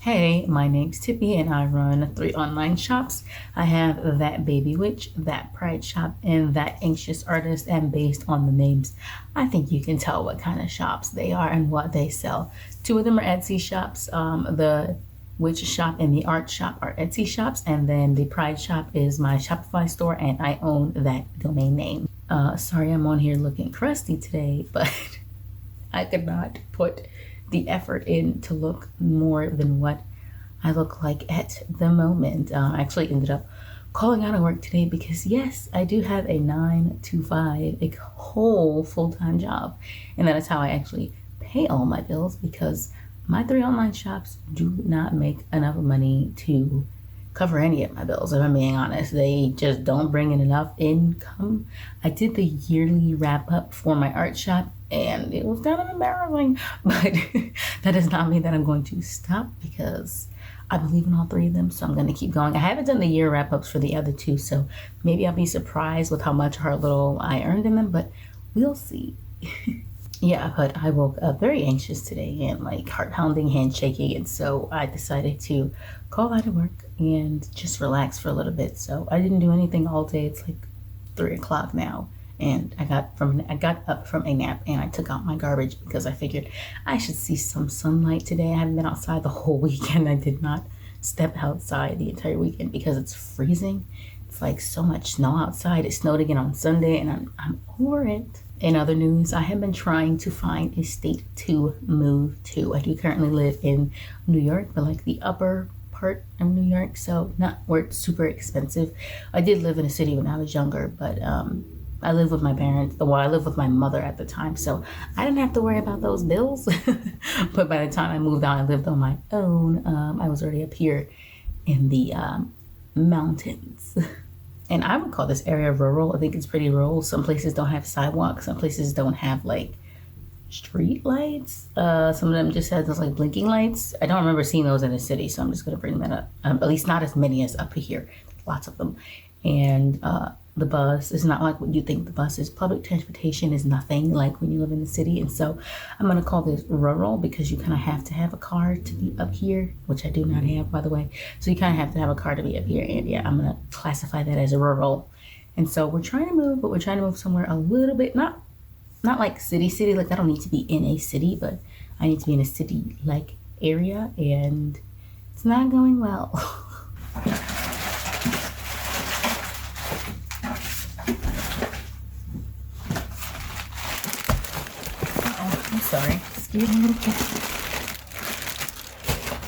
Hey, my name's Tippy and I run 3 online shops. I have That Baby Witch, That Pride Shop, and That Anxious Artist. And based on the names, I think you can tell what kind of shops they are and what they sell. 2 of them are Etsy shops. The Witch Shop and the Art Shop are Etsy shops, and then the Pride Shop is my Shopify store, and I own that domain name. Sorry I'm on here looking crusty today, but I could not put the effort in to look more than what I look like at the moment. I actually ended up calling out of work today because yes, I do have a 9 to 5, a whole full-time job. And that is how I actually pay all my bills, because my 3 online shops do not make enough money to cover any of my bills. If I'm being honest, they just don't bring in enough income. I did the yearly wrap up for my art shop and it was kind of embarrassing, but that does not mean that I'm going to stop, because I believe in all 3 of them, so I'm going to keep going. I haven't done the year wrap ups for the other 2, so maybe I'll be surprised with how much or little I earned in them, but we'll see. Yeah, but I woke up very anxious today and like heart pounding, hand shaking, and so I decided to call out of work and just relax for a little bit. So I didn't do anything all day. It's like 3 o'clock now, and I got up from a nap and I took out my garbage because I figured I should see some sunlight today. I haven't been outside the whole weekend. I did not step outside the entire weekend because it's freezing. It's like so much snow outside. It snowed again on Sunday, and I'm over it. In other news, I have been trying to find a state to move to. I do currently live in New York, but like the upper part of New York, so not where it's super expensive. I did live in a city when I was younger, but I lived with my parents. Well, I lived with my mother at the time, so I didn't have to worry about those bills. But by the time I moved out, I lived on my own. I was already up here in the mountains. And I would call this area rural. I think it's pretty rural. Some places don't have sidewalks. Some places don't have like street lights. Some of them just have those like blinking lights. I don't remember seeing those in the city, so I'm just gonna bring that up. At least not as many as up here. Lots of them. And the bus is not like what you think the bus is. Public transportation is nothing like when you live in the city. And so I'm gonna call this rural because you kind of have to have a car to be up here, which I do not have, by the way. So you kind of have to have a car to be up here. And yeah, I'm gonna classify that as a rural. And so we're trying to move, but we're trying to move somewhere a little bit, not like city. Like I don't need to be in a city, but I need to be in a city like area, and it's not going well. I'm sorry. Scared my little cat.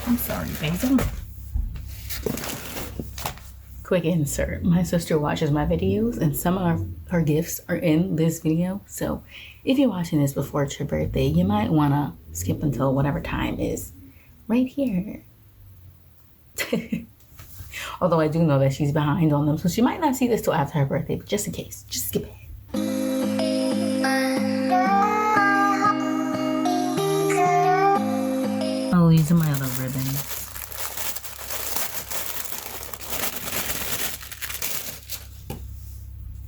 I'm sorry, Basil. Quick insert. My sister watches my videos, and some of her gifts are in this video. So if you're watching this before it's your birthday, you might want to skip until whatever time is right here. Although I do know that she's behind on them, so she might not see this till after her birthday, but just in case, just skip ahead. Oh, these are my other ribbons.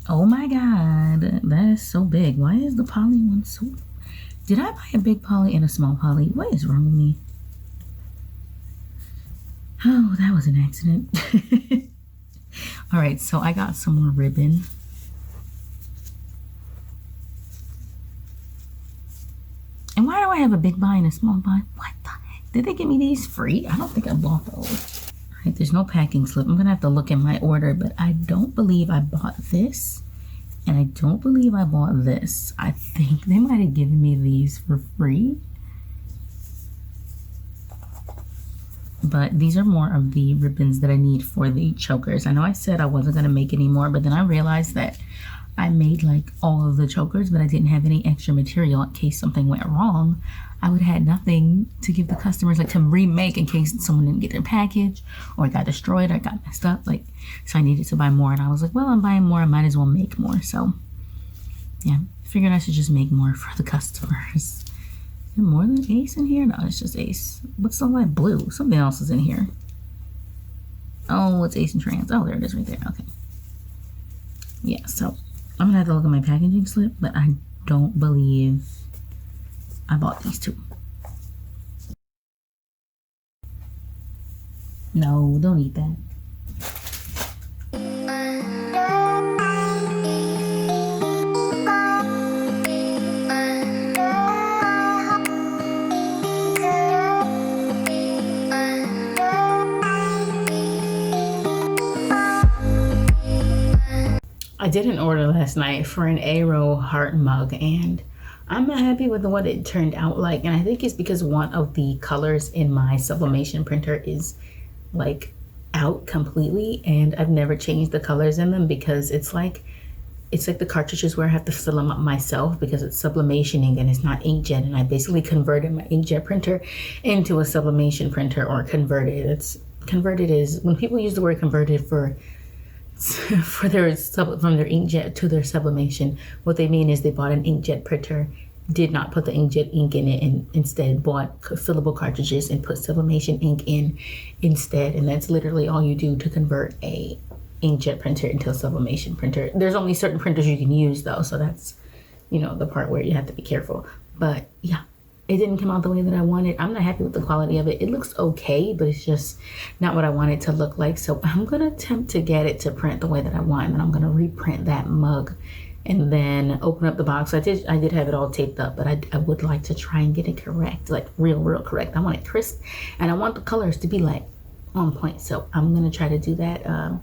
Oh my god, that is so big. Why is the poly one so... Did I buy a big poly and a small poly? What is wrong with me? Oh, that was an accident. All right, so I got some more ribbon. And why do I have a big buy and a small buy? What the heck? Did they give me these free? I don't think I bought those. All right, there's no packing slip. I'm gonna have to look in my order, but I don't believe I bought this. And I don't believe I bought this. I think they might have given me these for free. But these are more of the ribbons that I need for the chokers. I know I said I wasn't gonna make any more, but then I realized that I made like all of the chokers, but I didn't have any extra material in case something went wrong. I would have had nothing to give the customers, like to remake in case someone didn't get their package or it got destroyed or got messed up. Like, so I needed to buy more, and I was like, well, I'm buying more, I might as well make more. So yeah, figured I should just make more for the customers. Is there more than Ace in here? No, it's just Ace. What's the light blue? Something else is in here. Oh, it's Ace and Trans. Oh, there it is right there. Okay. Yeah, so I'm gonna have to look at my packaging slip, but I don't believe I bought these 2. No, don't eat that. I did an order last night for an Aero heart mug, and I'm not happy with what it turned out like. And I think it's because one of the colors in my sublimation printer is like out completely, and I've never changed the colors in them because it's like the cartridges where I have to fill them up myself because it's sublimation ink and it's not inkjet. And I basically converted my inkjet printer into a sublimation printer, or converted. It's converted is when people use the word converted for their from their inkjet to their sublimation, what they mean is they bought an inkjet printer, did not put the inkjet ink in it, and instead bought fillable cartridges and put sublimation ink in instead. And that's literally all you do to convert a inkjet printer into a sublimation printer. There's only certain printers you can use though, so that's, you know, the part where you have to be careful. But yeah, it didn't come out the way that I wanted. I'm not happy with the quality of it. It looks okay, but it's just not what I want it to look like. So I'm gonna attempt to get it to print the way that I want, and then I'm gonna reprint that mug and then open up the box. I did have it all taped up, but I would like to try and get it correct, like real correct. I want it crisp, and I want the colors to be like on point. So I'm gonna try to do that.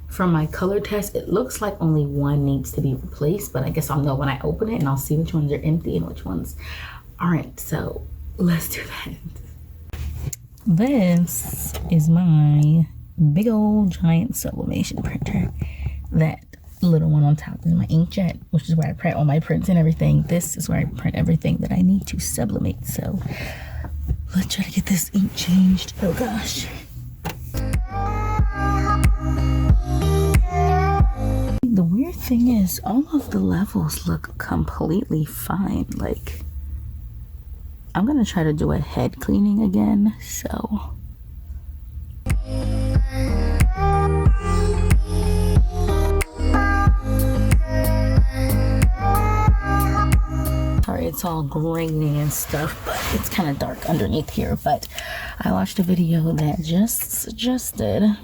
From my color test, it looks like only one needs to be replaced, but I guess I'll know when I open it, and I'll see which ones are empty and which ones aren't. So let's do that. This is my big old giant sublimation printer. That little one on top is my inkjet, which is where I print all my prints and everything. This is where I print everything that I need to sublimate. So let's try to get this ink changed. Oh gosh. The weird thing is all of the levels look completely fine. Like, I'm gonna try to do a head cleaning again, so. Sorry, it's all graining and stuff, but it's kind of dark underneath here. But I watched a video that just suggested,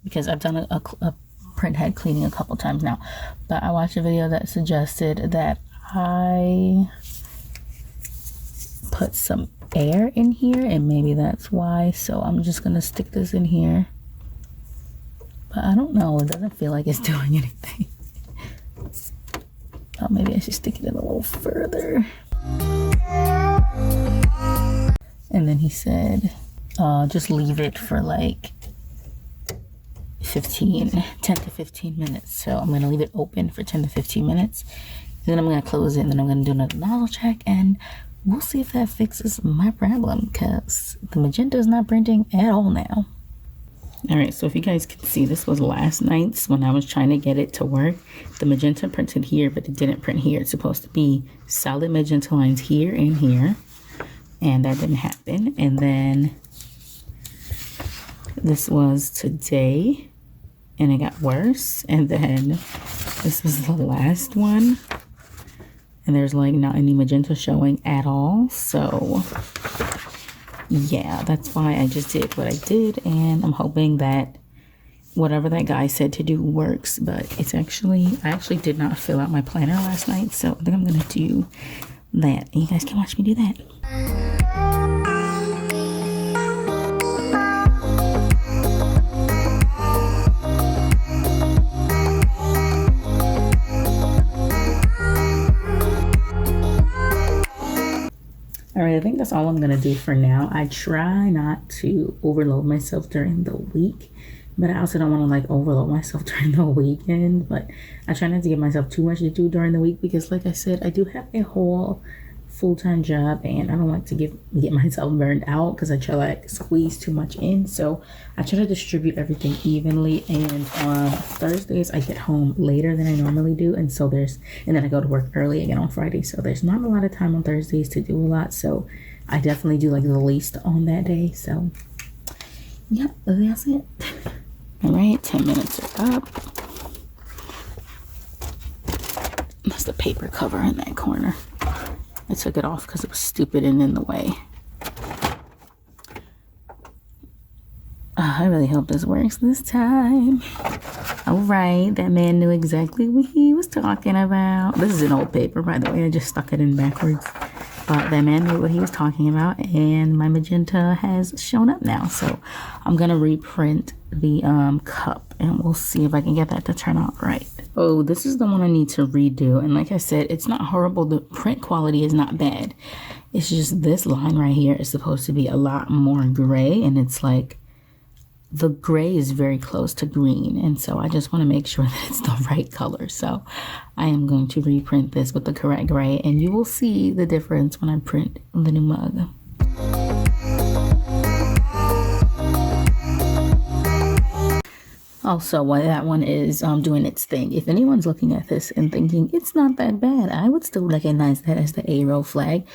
because I've done a print head cleaning a couple times now, but I watched a video that suggested that I put some air in here, and maybe that's why. So I'm just gonna stick this in here, but I don't know, it doesn't feel like it's doing anything. Oh, maybe I should stick it in a little further. And then he said just leave it for like 10 to 15 minutes. So I'm gonna leave it open for 10 to 15 minutes, then I'm gonna close it, and then I'm gonna do another nozzle check, and we'll see if that fixes my problem, because the magenta is not printing at all now. All right, so if you guys can see, this was last night's when I was trying to get it to work. The magenta printed here, but it didn't print here. It's supposed to be solid magenta lines here and here, and that didn't happen. And then this was today, and it got worse. And then this was the last one, and there's like not any magenta showing at all. So yeah, that's why I just did what I did, and I'm hoping that whatever that guy said to do works. But it's actually, I actually did not fill out my planner last night, so I think I'm gonna do that, and you guys can watch me do that. All right, I think that's all I'm gonna do for now. I try not to overload myself during the week, but I also don't want to like overload myself during the weekend. But I try not to give myself too much to do during the week, because like I said, I do have a whole full-time job, and I don't like to get myself burned out, because I try to like squeeze too much in. So I try to distribute everything evenly, and on Thursdays I get home later than I normally do, and then I go to work early again on Friday, so there's not a lot of time on Thursdays to do a lot. So I definitely do like the least on that day. So yep, that's it. All right, 10 minutes are up. That's the paper cover in that corner. I took it off because it was stupid and in the way. I really hope this works this time. All right, that man knew exactly what he was talking about. This is an old paper, by the way. I just stuck it in backwards. But that man knew what he was talking about, and my magenta has shown up now. So I'm going to reprint the cup, and we'll see if I can get that to turn out right. Oh, this is the one I need to redo. And like I said, it's not horrible. The print quality is not bad. It's just this line right here is supposed to be a lot more gray, and it's like the gray is very close to green, and so I just want to make sure that it's the right color. So I am going to reprint this with the correct gray, and you will see the difference when I print the new mug. Also, while that one is doing its thing, if anyone's looking at this and thinking it's not that bad, I would still recognize that as the ARO flag.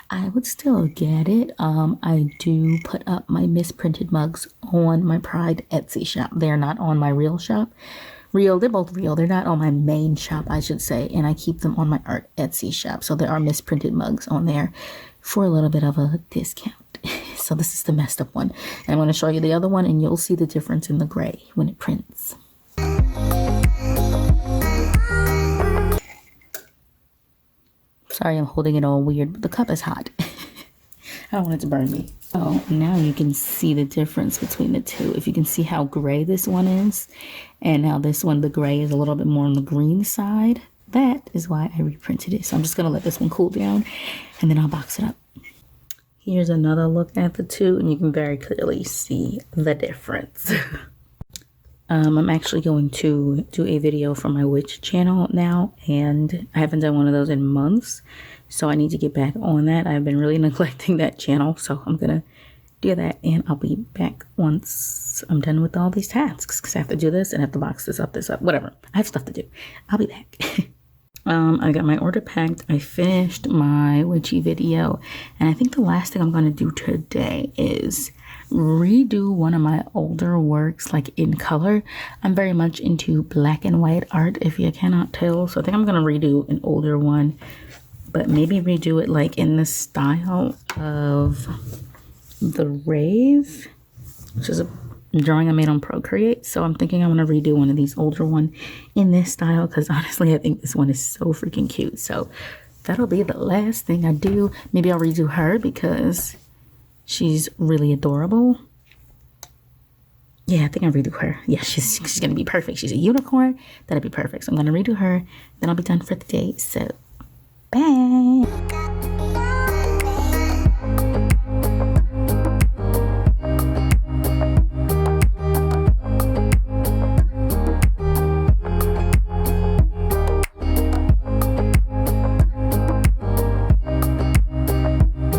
I would still get it. I do put up my misprinted mugs on my Pride Etsy shop. They're not on my real shop. They're both real. They're not on my main shop, I should say. And I keep them on my art Etsy shop. So there are misprinted mugs on there for a little bit of a discount. So this is the messed up one. And I'm going to show you the other one, and you'll see the difference in the gray when it prints. Sorry, I'm holding it all weird, but the cup is hot. I don't want it to burn me. Oh, now you can see the difference between the two. If you can see how gray this one is, and now this one, the gray is a little bit more on the green side. That is why I reprinted it. So I'm just going to let this one cool down, and then I'll box it up. Here's another look at the two, and you can very clearly see the difference. I'm actually going to do a video for my witch channel now, and I haven't done one of those in months, so I need to get back on that. I've been really neglecting that channel, so I'm gonna do that, and I'll be back once I'm done with all these tasks, because I have to do this and I have to box this up, whatever. I have stuff to do. I'll be back. I got my order packed. I finished my witchy video, and I think the last thing I'm going to do today is redo one of my older works, like in color. I'm very much into black and white art, if you cannot tell. So I think I'm going to redo an older one, but maybe redo it like in the style of The Rave, which is a drawing I made on Procreate. So I'm thinking I'm going to redo one of these older one in this style, because honestly I think this one is so freaking cute. So that'll be the last thing I do. Maybe I'll redo her because she's really adorable. Yeah, I think I'll redo her. Yeah, she's gonna be perfect. She's a unicorn. That'll be perfect. So I'm gonna redo her, then I'll be done for the day. So bye.